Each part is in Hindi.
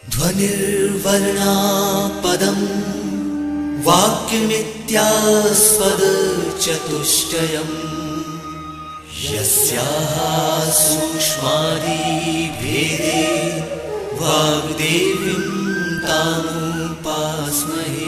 ध्वनिर्वर्णा पदम् वाक्यमित्यास्पदचतुष्टयम् यस्याः सूक्ष्मादिभेदे वाग्देवीं तामुपास्महे।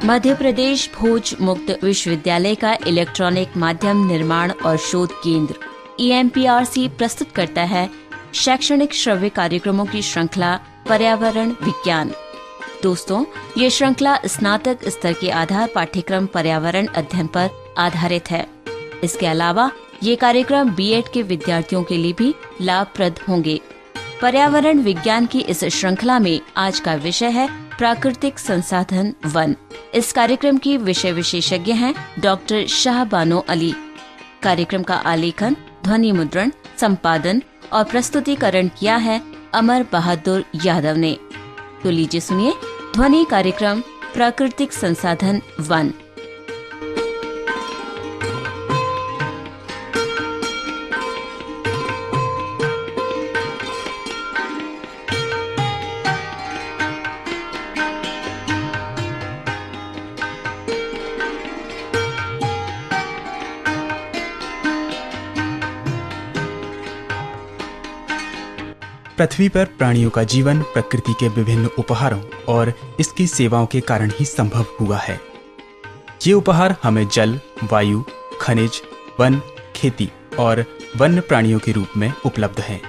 मध्य प्रदेश भोज मुक्त विश्वविद्यालय का इलेक्ट्रॉनिक माध्यम निर्माण और शोध केंद्र EMPRC प्रस्तुत करता है शैक्षणिक श्रव्य कार्यक्रमों की श्रृंखला पर्यावरण विज्ञान। दोस्तों, ये श्रृंखला स्नातक स्तर के आधार पाठ्यक्रम पर्यावरण अध्ययन पर आधारित है। इसके अलावा ये कार्यक्रम B.Ed के विद्यार्थियों के लिए भी लाभप्रद होंगे। पर्यावरण विज्ञान की इस श्रृंखला में आज का विषय है प्राकृतिक संसाधन वन। इस कार्यक्रम की विषय विशेषज्ञ हैं डॉक्टर शाहबानो अली। कार्यक्रम का आलेखन, ध्वनि मुद्रण, संपादन और प्रस्तुतिकरण किया है अमर बहादुर यादव ने। तो लीजिए सुनिए ध्वनि कार्यक्रम प्राकृतिक संसाधन वन। पृथ्वी पर प्राणियों का जीवन प्रकृति के विभिन्न उपहारों और इसकी सेवाओं के कारण ही संभव हुआ है। ये उपहार हमें जल, वायु, खनिज, वन, खेती और वन्य प्राणियों के रूप में उपलब्ध हैं।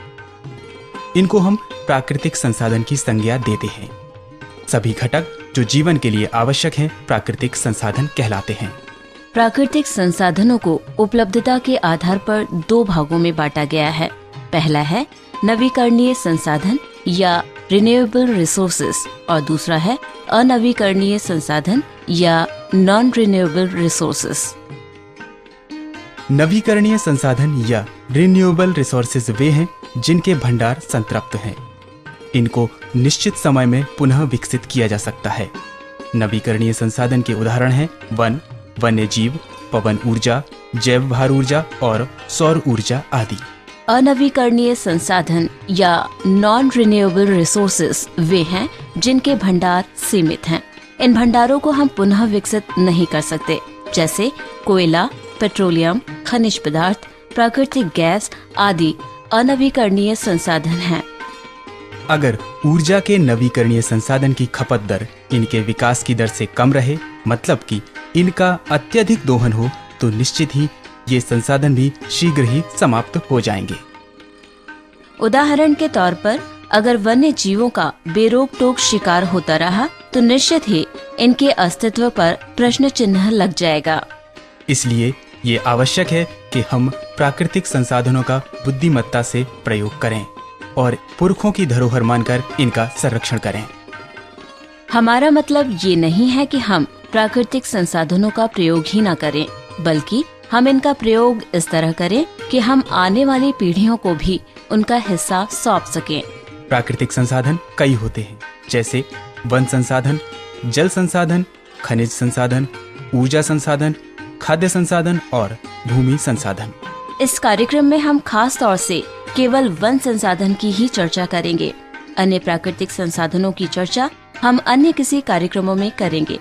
इनको हम प्राकृतिक संसाधन की संज्ञा देते हैं। सभी घटक जो जीवन के लिए आवश्यक हैं, प्राकृतिक संसाधन कहलाते हैं। प्राकृतिक संसाधनों को उपलब्धता के आधार पर दो भागों में बांटा गया है। पहला है नवीकरणीय संसाधन या रिन्यूएबल रिसोर्सेस और दूसरा है अनवीकरणीय संसाधन या नॉन रिन्यूएबल रिसोर्सेस। नवीकरणीय संसाधन या रिन्यूएबल रिसोर्सेज वे हैं जिनके भंडार संतृप्त हैं। इनको निश्चित समय में पुनः विकसित किया जा सकता है। नवीकरणीय संसाधन के उदाहरण हैं वन, वन्य जीव, पवन ऊर्जा, जैव भार ऊर्जा और सौर ऊर्जा आदि। अनवीकरणीय संसाधन या नॉन रिन्यूएबल रिसोर्सेस वे हैं जिनके भंडार सीमित हैं। इन भंडारों को हम पुनः विकसित नहीं कर सकते, जैसे कोयला, पेट्रोलियम, खनिज पदार्थ, प्राकृतिक गैस आदि अनवीकरणीय संसाधन हैं। अगर ऊर्जा के नवीकरणीय संसाधन की खपत दर इनके विकास की दर से कम रहे, मतलब कि इनका अत्यधिक दोहन हो, तो निश्चित ही ये संसाधन भी शीघ्र ही समाप्त हो जाएंगे। उदाहरण के तौर पर अगर वन्य जीवों का बेरोक टोक शिकार होता रहा तो निश्चित ही इनके अस्तित्व पर प्रश्न चिन्ह लग जाएगा। इसलिए ये आवश्यक है कि हम प्राकृतिक संसाधनों का बुद्धिमत्ता से प्रयोग करें और पुरखों की धरोहर मानकर इनका संरक्षण करें। हमारा मतलब ये नहीं है कि हम प्राकृतिक संसाधनों का प्रयोग ही न करें, बल्कि हम इनका प्रयोग इस तरह करें कि हम आने वाली पीढ़ियों को भी उनका हिस्सा सौंप सकें। प्राकृतिक संसाधन कई होते हैं, जैसे वन संसाधन, जल संसाधन, खनिज संसाधन, ऊर्जा संसाधन, खाद्य संसाधन और भूमि संसाधन। इस कार्यक्रम में हम खास तौर से केवल वन संसाधन की ही चर्चा करेंगे। अन्य प्राकृतिक संसाधनों की चर्चा हम अन्य किसी कार्यक्रमों में करेंगे।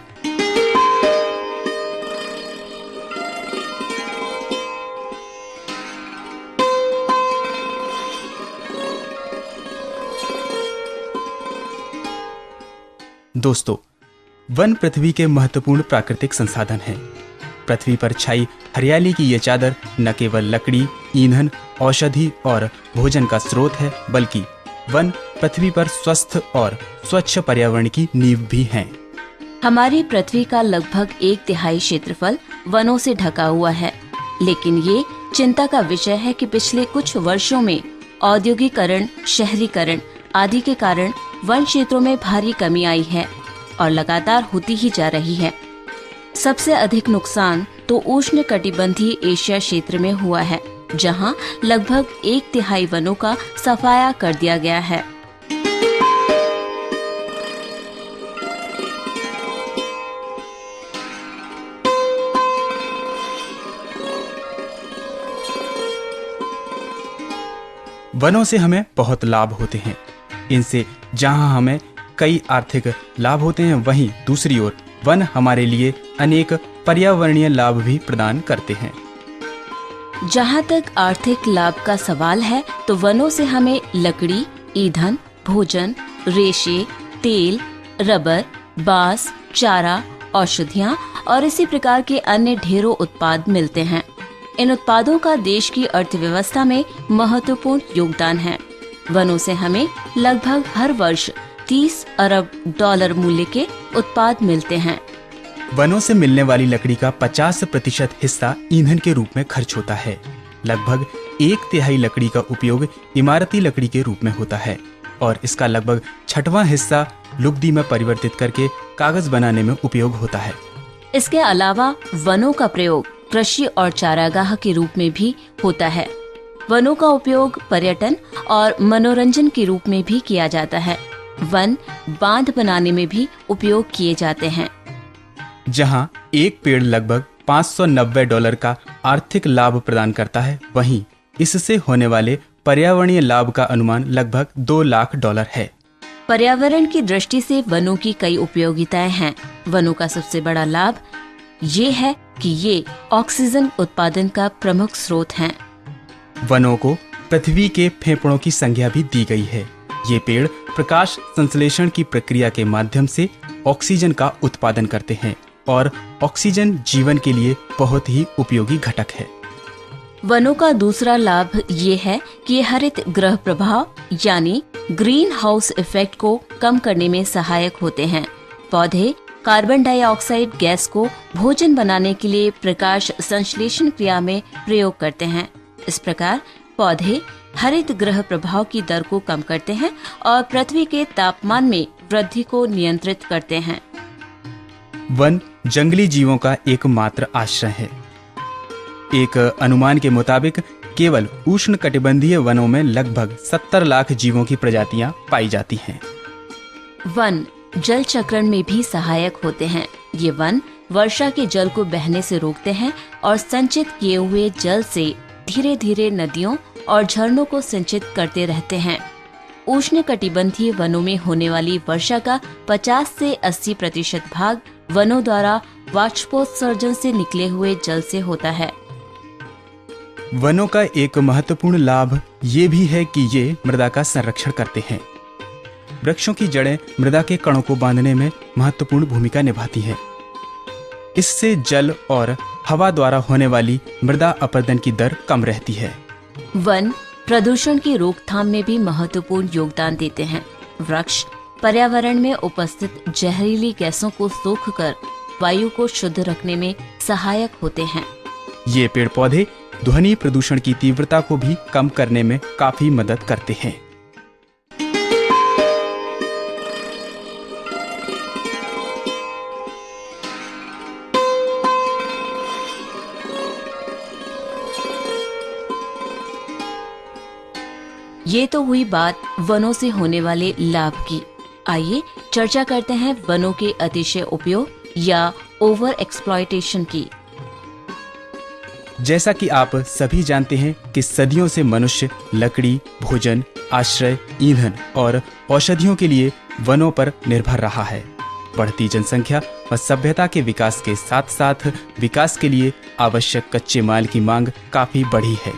दोस्तों, वन पृथ्वी के महत्वपूर्ण प्राकृतिक संसाधन हैं। पृथ्वी पर छाई हरियाली की ये चादर न केवल लकड़ी, ईंधन, औषधि और भोजन का स्रोत है, बल्कि वन पृथ्वी पर स्वस्थ और स्वच्छ पर्यावरण की नींव भी हैं। हमारी पृथ्वी का लगभग 1/3 क्षेत्रफल वनों से ढका हुआ है, लेकिन ये चिंता का विषय है कि पिछले कुछ वर्षों में औद्योगिकरण, शहरीकरण आदि के कारण वन क्षेत्रों में भारी कमी आई है और लगातार होती ही जा रही है। सबसे अधिक नुकसान तो उष्ण कटिबंधीय एशिया क्षेत्र में हुआ है, जहां लगभग 1/3 वनों का सफाया कर दिया गया है। वनों से हमें बहुत लाभ होते हैं। इनसे जहां हमें कई आर्थिक लाभ होते हैं, वहीं दूसरी ओर वन हमारे लिए अनेक पर्यावरणीय लाभ भी प्रदान करते हैं। जहाँ तक आर्थिक लाभ का सवाल है तो वनों से हमें लकड़ी, ईंधन, भोजन, रेशे, तेल, रबर, बांस, चारा, औषधियाँ और इसी प्रकार के अन्य ढेरों उत्पाद मिलते हैं। इन उत्पादों का देश की अर्थव्यवस्था में महत्वपूर्ण योगदान है। वनों से हमें लगभग हर वर्ष 30 अरब डॉलर मूल्य के उत्पाद मिलते हैं। वनों से मिलने वाली लकड़ी का 50% हिस्सा ईंधन के रूप में खर्च होता है। लगभग 1/3 लकड़ी का उपयोग इमारती लकड़ी के रूप में होता है और इसका लगभग 1/6 हिस्सा लुगदी में परिवर्तित करके कागज बनाने में उपयोग होता है। इसके अलावा वनों का प्रयोग कृषि और चारागाह के रूप में भी होता है। वनों का उपयोग पर्यटन और मनोरंजन के रूप में भी किया जाता है। वन बांध बनाने में भी उपयोग किए जाते हैं। जहां एक पेड़ लगभग $590 का आर्थिक लाभ प्रदान करता है, वहीं इससे होने वाले पर्यावरणीय लाभ का अनुमान लगभग $2 लाख है। पर्यावरण की दृष्टि से वनों की कई उपयोगिताएं हैं। वनों का सबसे बड़ा लाभ ये है कि ये ऑक्सीजन उत्पादन का प्रमुख स्रोत हैं। वनों को पृथ्वी के फेफड़ों की संज्ञा भी दी गई है। ये पेड़ प्रकाश संश्लेषण की प्रक्रिया के माध्यम से ऑक्सीजन का उत्पादन करते हैं और ऑक्सीजन जीवन के लिए बहुत ही उपयोगी घटक है। वनों का दूसरा लाभ ये है कि ये हरित गृह प्रभाव यानी ग्रीन हाउस इफेक्ट को कम करने में सहायक होते हैं। पौधे कार्बन डाइऑक्साइड गैस को भोजन बनाने के लिए प्रकाश संश्लेषण क्रिया में प्रयोग करते हैं। इस प्रकार पौधे हरित गृह प्रभाव की दर को कम करते हैं और पृथ्वी के तापमान में वृद्धि को नियंत्रित करते हैं। वन जंगली जीवों का एकमात्र आश्रय है। एक अनुमान के मुताबिक केवल उष्णकटिबंधीय वनों में लगभग 70 लाख जीवों की प्रजातियां पाई जाती हैं। वन जल चक्रण में भी सहायक होते हैं। ये वन वर्षा के जल को बहने से रोकते हैं और संचित किए हुए जल से धीरे धीरे नदियों और झरनों को सिंचित करते रहते हैं। उष्णकटिबंधीय वनों में होने वाली वर्षा का 50 से 80% भाग वनों द्वारा वाष्पोत्सर्जन से निकले हुए जल से होता है। वनों का एक महत्वपूर्ण लाभ ये भी है कि ये मृदा का संरक्षण करते हैं। वृक्षों की जड़ें मृदा के कणों को बांधने में महत्वपूर्ण भूमिका निभाती हैं। इससे जल और हवा द्वारा होने वाली मृदा अपरदन की दर कम रहती है। वन प्रदूषण की रोकथाम में भी महत्वपूर्ण योगदान देते हैं। वृक्ष पर्यावरण में उपस्थित जहरीली गैसों को सोखकर वायु को शुद्ध रखने में सहायक होते हैं। ये पेड़ पौधे ध्वनि प्रदूषण की तीव्रता को भी कम करने में काफी मदद करते हैं। ये तो हुई बात वनों से होने वाले लाभ की। आइए चर्चा करते हैं वनों के अतिशय उपयोग या ओवर एक्सप्लॉयटेशन की। जैसा कि आप सभी जानते हैं कि सदियों से मनुष्य लकड़ी, भोजन, आश्रय, ईंधन और औषधियों के लिए वनों पर निर्भर रहा है। बढ़ती जनसंख्या व सभ्यता के विकास के साथ साथ विकास के लिए आवश्यक कच्चे माल की मांग काफी बढ़ी है,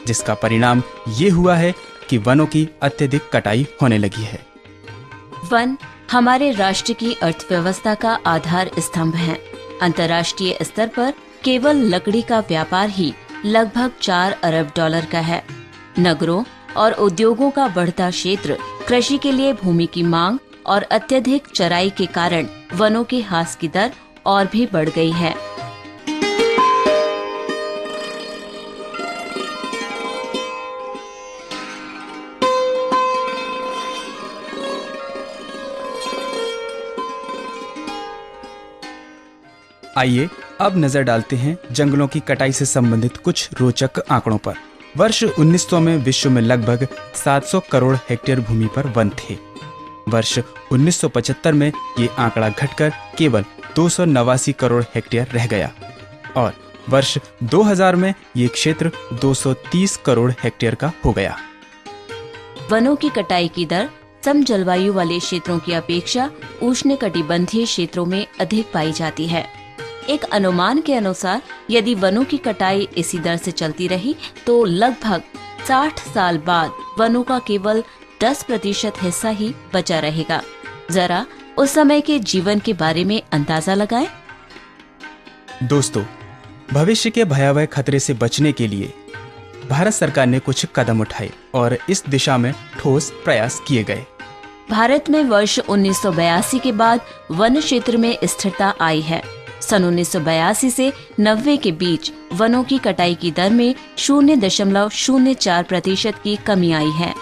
जिसका परिणाम ये हुआ है कि वनों की अत्यधिक कटाई होने लगी है। वन हमारे राष्ट्र की अर्थव्यवस्था का आधार स्तंभ है। अंतर्राष्ट्रीय स्तर पर केवल लकड़ी का व्यापार ही लगभग 4 अरब डॉलर का है। नगरों और उद्योगों का बढ़ता क्षेत्र, कृषि के लिए भूमि की मांग और अत्यधिक चराई के कारण वनों के ह्रास की दर और भी बढ़ गई है। आइए अब नजर डालते हैं जंगलों की कटाई से संबंधित कुछ रोचक आंकड़ों पर। वर्ष 1900 में विश्व में लगभग 700 करोड़ हेक्टेयर भूमि पर वन थे। वर्ष 1975 में ये आंकड़ा घटकर केवल 289 करोड़ हेक्टेयर रह गया और वर्ष 2000 में ये क्षेत्र 230 करोड़ हेक्टेयर का हो गया। वनों की कटाई की दर सम जलवायु वाले क्षेत्रों की अपेक्षा उष्णकटिबंधीय क्षेत्रों में अधिक पाई जाती है। एक अनुमान के अनुसार यदि वनों की कटाई इसी दर से चलती रही तो लगभग 60 साल बाद वनों का केवल 10% हिस्सा ही बचा रहेगा। जरा उस समय के जीवन के बारे में अंदाजा लगाएं। दोस्तों, भविष्य के भयावह खतरे से बचने के लिए भारत सरकार ने कुछ कदम उठाए और इस दिशा में ठोस प्रयास किए गए। भारत में वर्ष 1982 के बाद वन क्षेत्र में स्थिरता आई है। सन 1982 से 90 के बीच वनों की कटाई की दर में 0.04% की कमी आई है।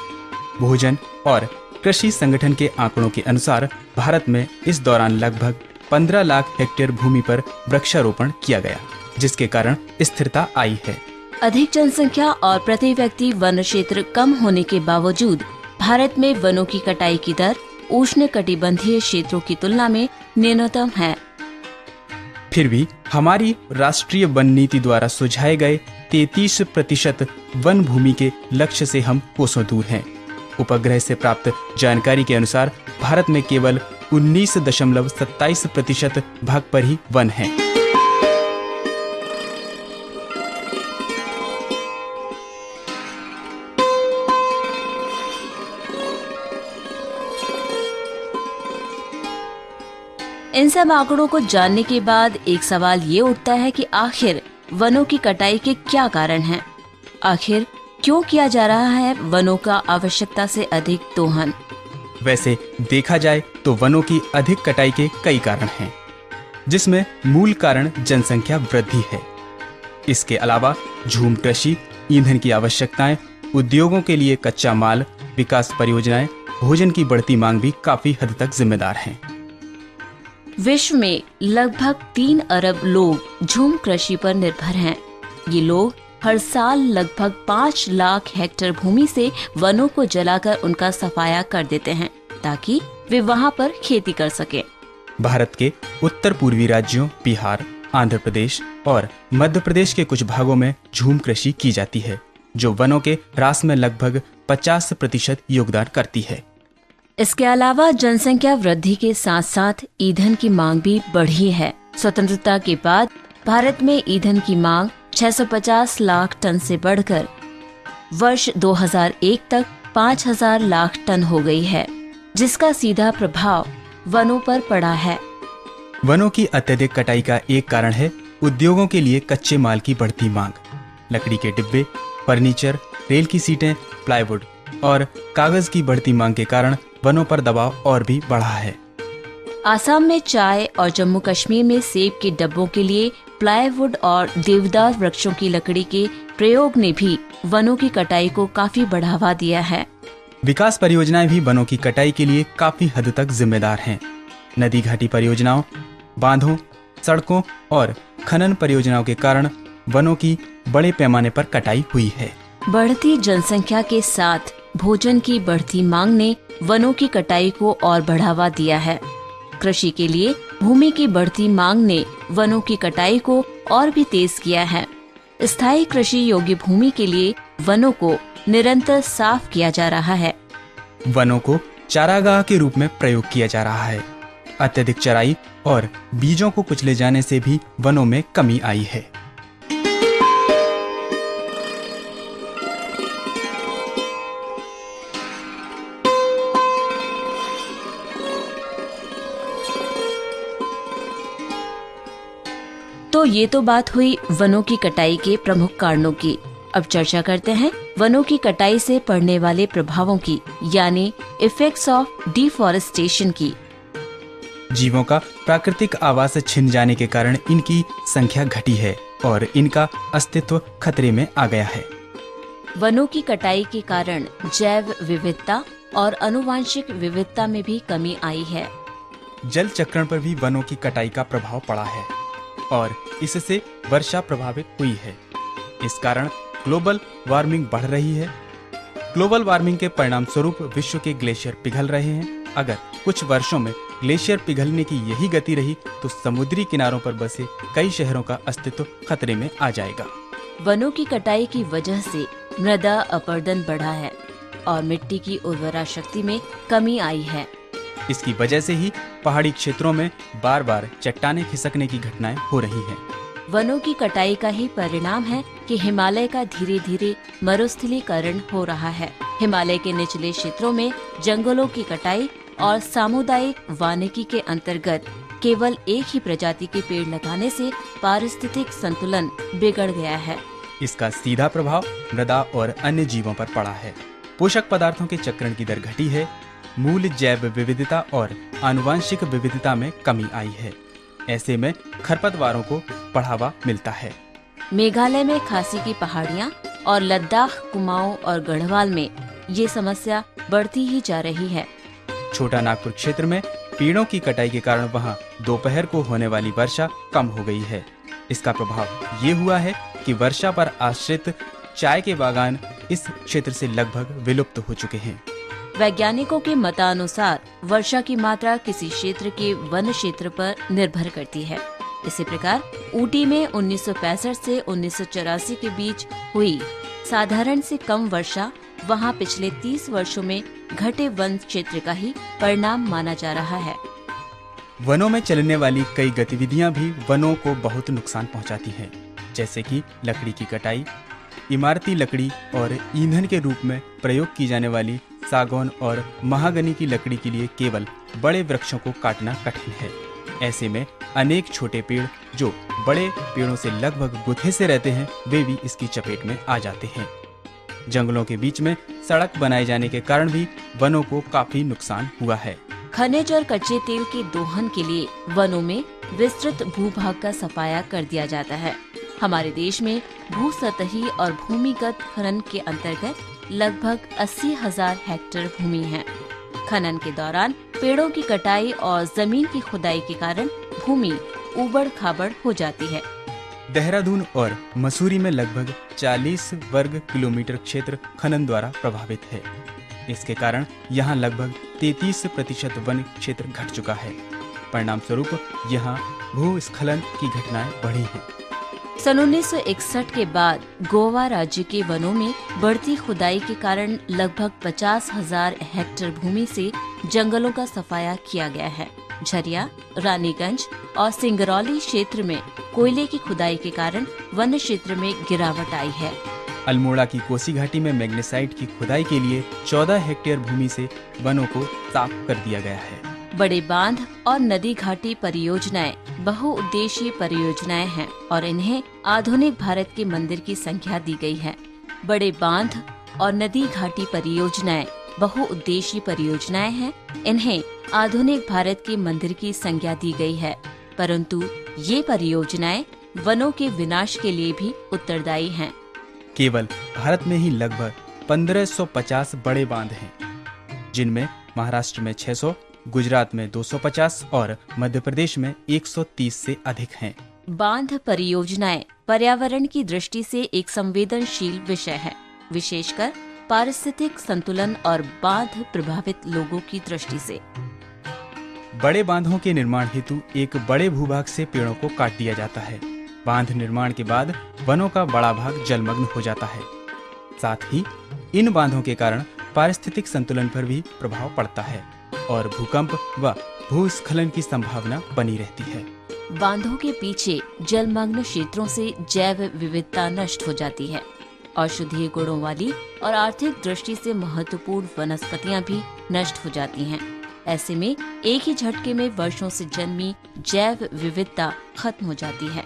भोजन और कृषि संगठन के आंकड़ों के अनुसार भारत में इस दौरान लगभग 15 लाख हेक्टेयर भूमि पर वृक्षारोपण किया गया, जिसके कारण स्थिरता आई है। अधिक जनसंख्या और प्रति व्यक्ति वन क्षेत्र कम होने के बावजूद भारत में वनों की कटाई की दर उष्णकटिबंधीय क्षेत्रों की तुलना में न्यूनतम है। फिर भी हमारी राष्ट्रीय वन नीति द्वारा सुझाए गए 33% वन भूमि के लक्ष्य से हम कोसों दूर हैं। उपग्रह से प्राप्त जानकारी के अनुसार भारत में केवल 19.27% भाग पर ही वन है। इन सब आंकड़ों को जानने के बाद एक सवाल ये उठता है कि आखिर वनों की कटाई के क्या कारण हैं? आखिर क्यों किया जा रहा है वनों का आवश्यकता से अधिक दोहन? वैसे देखा जाए तो वनों की अधिक कटाई के कई कारण हैं, जिसमें मूल कारण जनसंख्या वृद्धि है। इसके अलावा झूम कृषि, ईंधन की आवश्यकताएं, उद्योगों के लिए कच्चा माल, विकास परियोजनाएं, भोजन की बढ़ती मांग भी काफी हद तक जिम्मेदार हैं। विश्व में लगभग 3 अरब लोग झूम कृषि पर निर्भर हैं। ये लोग हर साल लगभग 5 लाख हेक्टेयर भूमि से वनों को जलाकर उनका सफाया कर देते हैं ताकि वे वहां पर खेती कर सकें। भारत के उत्तर पूर्वी राज्यों बिहार, आंध्र प्रदेश और मध्य प्रदेश के कुछ भागों में झूम कृषि की जाती है, जो वनों के ह्रास में लगभग 50% योगदान करती है। इसके अलावा जनसंख्या वृद्धि के साथ साथ ईंधन की मांग भी बढ़ी है। स्वतंत्रता के बाद भारत में ईंधन की मांग 650 लाख टन से बढ़कर वर्ष 2001 तक 5000 लाख टन हो गई है, जिसका सीधा प्रभाव वनों पर पड़ा है। वनों की अत्यधिक कटाई का एक कारण है उद्योगों के लिए कच्चे माल की बढ़ती मांग। लकड़ी के डिब्बे, फर्नीचर, रेल की सीटें, प्लाईवुड और कागज की बढ़ती मांग के कारण वनों पर दबाव और भी बढ़ा है। आसाम में चाय और जम्मू कश्मीर में सेब के डब्बों के लिए प्लाईवुड और देवदार वृक्षों की लकड़ी के प्रयोग ने भी वनों की कटाई को काफी बढ़ावा दिया है। विकास परियोजनाएं भी वनों की कटाई के लिए काफी हद तक जिम्मेदार हैं। नदी घाटी परियोजनाओं, बांधों, सड़कों और खनन परियोजनाओं के कारण वनों की बड़े पैमाने पर कटाई हुई है। बढ़ती जनसंख्या के साथ भोजन की बढ़ती मांग ने वनों की कटाई को और बढ़ावा दिया है। कृषि के लिए भूमि की बढ़ती मांग ने वनों की कटाई को और भी तेज किया है। स्थायी कृषि योग्य भूमि के लिए वनों को निरंतर साफ किया जा रहा है। वनों को चारागाह के रूप में प्रयोग किया जा रहा है। अत्यधिक चराई और बीजों को कुचले जाने से भी वनों में कमी आई है। तो ये तो बात हुई वनों की कटाई के प्रमुख कारणों की। अब चर्चा करते हैं वनों की कटाई से पड़ने वाले प्रभावों की, यानी इफेक्ट्स ऑफ डिफॉरेस्टेशन की। जीवों का प्राकृतिक आवास छिन जाने के कारण इनकी संख्या घटी है और इनका अस्तित्व खतरे में आ गया है। वनों की कटाई के कारण जैव विविधता और आनुवांशिक विविधता में भी कमी आई है। जल चक्रण पर भी वनों की कटाई का प्रभाव पड़ा है और इससे वर्षा प्रभावित हुई है। इस कारण ग्लोबल वार्मिंग बढ़ रही है। ग्लोबल वार्मिंग के परिणाम स्वरूप विश्व के ग्लेशियर पिघल रहे हैं। अगर कुछ वर्षों में ग्लेशियर पिघलने की यही गति रही तो समुद्री किनारों पर बसे कई शहरों का अस्तित्व खतरे में आ जाएगा। वनों की कटाई की वजह से मृदा अपरदन बढ़ा है। और मिट्टी की उर्वरा शक्ति में कमी आई है। इसकी वजह से ही पहाड़ी क्षेत्रों में बार बार चट्टानें खिसकने की घटनाएं हो रही हैं। वनों की कटाई का ही परिणाम है कि हिमालय का धीरे धीरे मरुस्थलीकरण हो रहा है। हिमालय के निचले क्षेत्रों में जंगलों की कटाई और सामुदायिक वानिकी के अंतर्गत केवल एक ही प्रजाति के पेड़ लगाने से पारिस्थितिक संतुलन बिगड़ गया है। इसका सीधा प्रभाव मृदा और अन्य जीवों पर पड़ा है। पोषक पदार्थों के चक्रण की दर घटी है, मूल जैव विविधता और आनुवांशिक विविधता में कमी आई है। ऐसे में खरपतवारों को बढ़ावा मिलता है। मेघालय में खासी की पहाड़ियाँ और लद्दाख, कुमाऊं और गढ़वाल में ये समस्या बढ़ती ही जा रही है। छोटा नागपुर क्षेत्र में पेड़ों की कटाई के कारण वहां दोपहर को होने वाली वर्षा कम हो गई है। इसका प्रभाव ये हुआ है कि वर्षा पर आश्रित चाय के बागान इस क्षेत्र से लगभग विलुप्त हो चुके हैं। वैज्ञानिकों के मतानुसार वर्षा की मात्रा किसी क्षेत्र के वन क्षेत्र पर निर्भर करती है। इसी प्रकार ऊटी में 1965 से 1984 के बीच हुई साधारण से कम वर्षा वहां पिछले 30 वर्षों में घटे वन क्षेत्र का ही परिणाम माना जा रहा है। वनों में चलने वाली कई गतिविधियां भी वनों को बहुत नुकसान पहुंचाती हैं, जैसे कि लकड़ी की कटाई, इमारती लकड़ी और ईंधन के रूप में प्रयोग की जाने वाली सागौन और महागनी की लकड़ी के लिए केवल बड़े वृक्षों को काटना कठिन है। ऐसे में अनेक छोटे पेड़ जो बड़े पेड़ों से लगभग गुथे से रहते हैं, वे भी इसकी चपेट में आ जाते हैं। जंगलों के बीच में सड़क बनाए जाने के कारण भी वनों को काफी नुकसान हुआ है। खनिज और कच्चे तेल के दोहन के लिए वनों में विस्तृत भूभाग का सफाया कर दिया जाता है। हमारे देश में भूसतही और भूमिगत खनन के अंतर्गत लगभग 80,000 हेक्टेयर भूमि है। खनन के दौरान पेड़ों की कटाई और जमीन की खुदाई के कारण भूमि उबड़ खाबड़ हो जाती है। देहरादून और मसूरी में लगभग 40 वर्ग किलोमीटर क्षेत्र खनन द्वारा प्रभावित है। इसके कारण यहाँ लगभग 33% वन क्षेत्र घट चुका है। परिणाम स्वरूप यहाँ भूस्खलन की घटनाएं बढ़ी हैं। सन 1961 के बाद गोवा राज्य के वनों में बढ़ती खुदाई के कारण लगभग 50,000 हेक्टेयर भूमि से जंगलों का सफाया किया गया है। झरिया, रानीगंज और सिंगरौली क्षेत्र में कोयले की खुदाई के कारण वन क्षेत्र में गिरावट आई है। अल्मोड़ा की कोसी घाटी में मैग्नेसाइट की खुदाई के लिए 14 हेक्टेयर भूमि से वनों को साफ कर दिया गया है। बड़े बांध और नदी घाटी परियोजनाएं बहुउद्देशीय परियोजनाएं हैं और इन्हें आधुनिक भारत के मंदिर की संज्ञा दी गई है। बड़े बांध और नदी घाटी परियोजनाएं बहुउद्देशीय परियोजनाएं हैं, इन्हें आधुनिक भारत के मंदिर की संज्ञा दी गई है, परंतु ये परियोजनाएं वनों के विनाश के लिए भी उत्तरदायी हैं। केवल भारत में ही लगभग 1550 बड़े बांध हैं, जिनमें महाराष्ट्र में 600, गुजरात में 250 और मध्य प्रदेश में 130 से अधिक हैं। बांध परियोजनाएं पर्यावरण की दृष्टि से एक संवेदनशील विषय है, विशेषकर पारिस्थितिक संतुलन और बांध प्रभावित लोगों की दृष्टि से। बड़े बांधों के निर्माण हेतु एक बड़े भूभाग से पेड़ों को काट दिया जाता है। बांध निर्माण के बाद वनों का बड़ा भाग जलमग्न हो जाता है। साथ ही इन बांधों के कारण पारिस्थितिक संतुलन पर भी प्रभाव पड़ता है और भूकंप व भूस्खलन की संभावना बनी रहती है। बांधों के पीछे जलमग्न क्षेत्रों से जैव विविधता नष्ट हो जाती है। औषधीय गुणों वाली और आर्थिक दृष्टि से महत्वपूर्ण वनस्पतियां भी नष्ट हो जाती हैं। ऐसे में एक ही झटके में वर्षों से जन्मी जैव विविधता खत्म हो जाती है।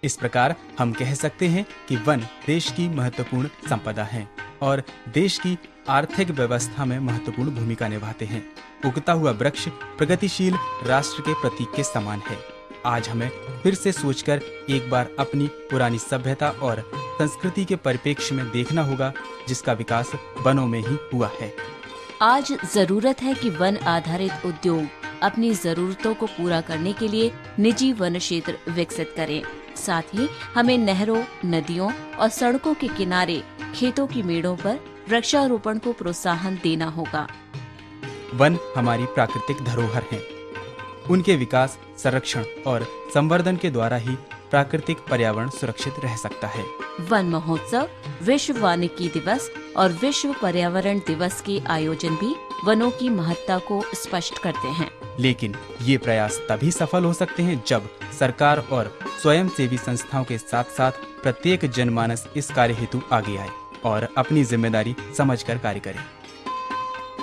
इस प्रकार हम कह सकते हैं कि वन देश की महत्वपूर्ण संपदा है और देश की आर्थिक व्यवस्था में महत्वपूर्ण भूमिका निभाते हैं। उगता हुआ वृक्ष प्रगतिशील राष्ट्र के प्रतीक के समान है। आज हमें फिर से सोचकर एक बार अपनी पुरानी सभ्यता और संस्कृति के परिप्रेक्ष्य में देखना होगा, जिसका विकास वनों में ही हुआ है। आज जरूरत है कि वन आधारित उद्योग अपनी जरूरतों को पूरा करने के लिए निजी वन क्षेत्र विकसित करें। साथ ही हमें नहरों, नदियों और सड़कों के किनारे खेतों की मेड़ों पर वृक्षारोपण को प्रोत्साहन देना होगा। वन हमारी प्राकृतिक धरोहर हैं। उनके विकास, संरक्षण और संवर्धन के द्वारा ही प्राकृतिक पर्यावरण सुरक्षित रह सकता है। वन महोत्सव, विश्व वानिकी दिवस और विश्व पर्यावरण दिवस के आयोजन भी वनों की महत्ता को स्पष्ट करते हैं। लेकिन ये प्रयास तभी सफल हो सकते हैं जब सरकार और स्वयंसेवी संस्थाओं के साथ साथ प्रत्येक जनमानस इस कार्य हेतु आगे आए और अपनी जिम्मेदारी समझकर कार्य करे।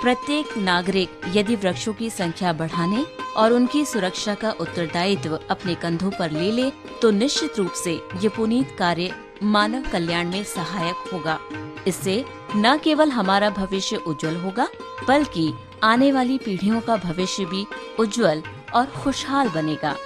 प्रत्येक नागरिक यदि वृक्षों की संख्या बढ़ाने और उनकी सुरक्षा का उत्तरदायित्व अपने कंधों पर ले ले तो निश्चित रूप से ये पुनीत कार्य मानव कल्याण में सहायक होगा। इससे न केवल हमारा भविष्य उज्जवल होगा बल्कि आने वाली पीढ़ियों का भविष्य भी उज्जवल और खुशहाल बनेगा।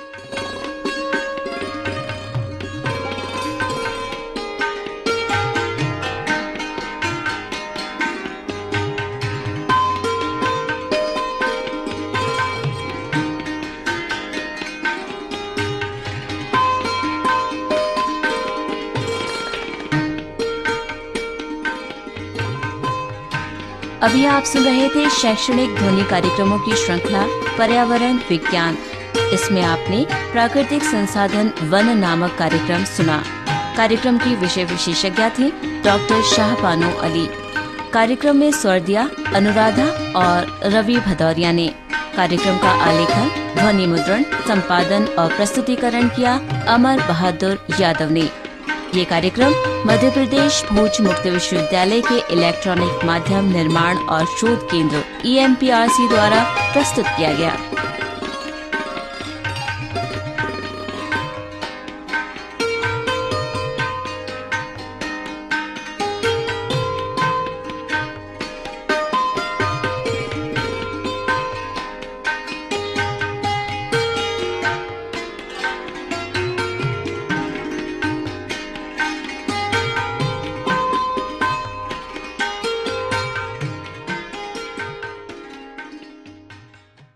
अभी आप सुन रहे थे शैक्षणिक ध्वनि कार्यक्रमों की श्रृंखला पर्यावरण विज्ञान। इसमें आपने प्राकृतिक संसाधन वन नामक कार्यक्रम सुना। कार्यक्रम की विषय विशेषज्ञ थी डॉक्टर शाहबानो अली। कार्यक्रम में स्वर दिया अनुराधा और रवि भदौरिया ने। कार्यक्रम का आलेखन, ध्वनि मुद्रण, संपादन और प्रस्तुतिकरण किया अमर बहादुर यादव ने। ये कार्यक्रम मध्य प्रदेश भोज मुक्त विश्वविद्यालय के इलेक्ट्रॉनिक माध्यम निर्माण और शोध केंद्र EMPRC द्वारा प्रस्तुत किया गया।